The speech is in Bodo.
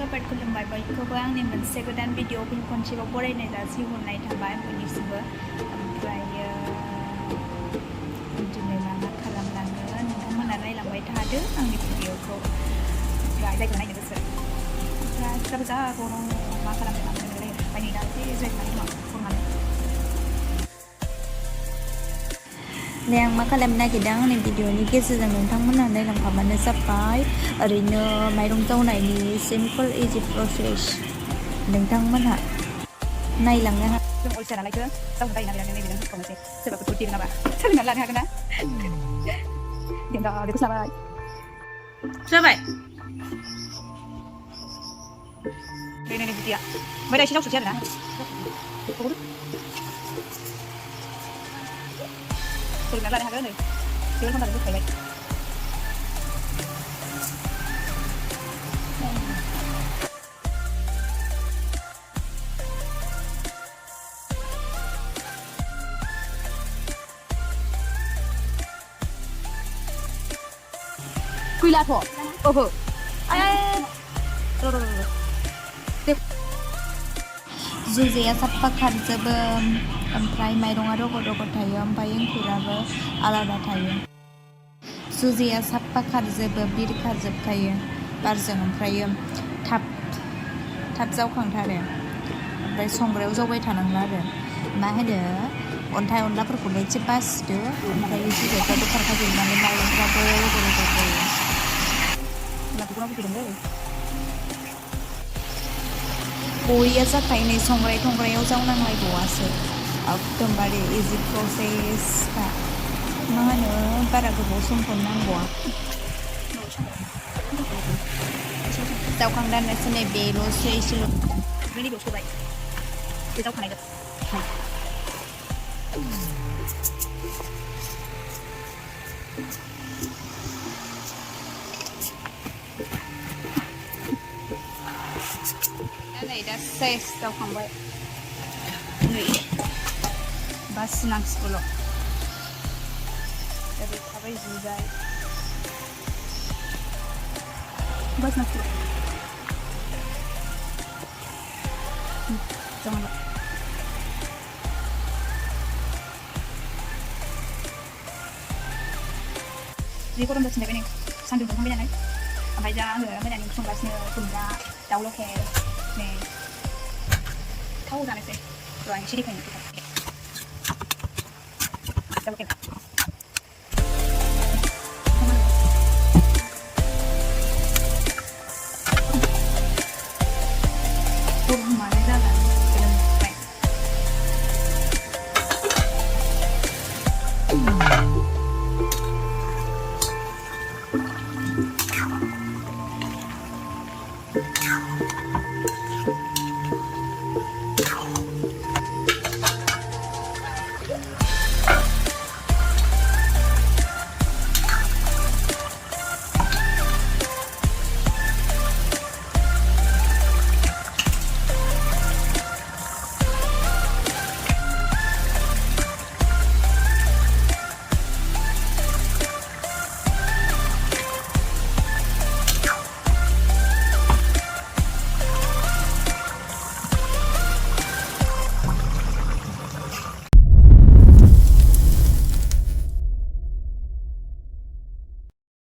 साबायखर खुलुमबाय बयखौबो आंनि मोनसे गोदान भिडिअ फिन खनसेबाव बरायनाय जासिहरनाय थाबाय बयनिसिमबो ओमफ्रायो दिनै मा खालामलांगोन नोंथांमोना नायलांबाय थादो आंनि भिडिअखौ ओमफ्राय जायखौ नायनो गोसो ओमफ्राय सिख्लाबो जा गरम मा खालामनो लांगोन बायनै दासै जायगानि दं संनानै आं मा खालामनो नागिरदों आंनि भिडिअनि गेजेरजों नोंथांमोना नायलांखाबानो जाबाय ओरैनो माइरं जावनायनि सिम्पोल इजि प्रसेस नोंथांमोनहा नायलांनो जों अलसिया नालायथो जावनो बायो नागिरनानै नैबे नों होखावनोसै सोरबाफोर देनाङाबा सोलोंनानै लानो हागोन ना देंगा बेखौ जाबाय नै बिदिया ओमफ्राय दा एसे जावसोसै आरोना सोलोंनानै लानो हागोन नै टेबोल खालामनानै बोखायबाय गैलाथ' ओहो जुजाया साफा खारजोबो ओमफ्राय माइरङा रग' रग' थायो ओमफ्राय एंखुराबो आलादा थायो जुजाया साफा खारजोबो बिरखारजोबखायो बारजों ओमफ्रायो थाब जावखांथारो ओमफ्राय संग्रायाव जावबाय थानांला आरो मा होनो अन्थाइ अनलाफोरखौल' एसे बासिदो ओमफ्राय जुजायफ्राबो खारखाजोबनानै माइरंफ्राबो रग' रग' जायो बरिया जाखायो नै संग्राय थंग्रायाव जावनांलायबावासो एकदमबारे इजि प्रसेसखा मा होनो बारा गोबाव समखौनो नांबावा जावखांदानोसो नै बेल'सो एसेल' नैबेयाव सोबाय बे जावखानायजों नै दा सेस जावखांबाय नै बासिनांसिगौल' ओरै थाबाय जुजाय बासिनांसिगौ जावनांबाय जि गरम जासिनबाय नै सान्दुं दुंखांबाय नालाय ओमफ्राय दा आङो मोनानि ओंख्रि संगासिनो खुमब्रा दाउ लकेल नै थाव जानोसै र' आं एसे देखायनो दाउ लकेल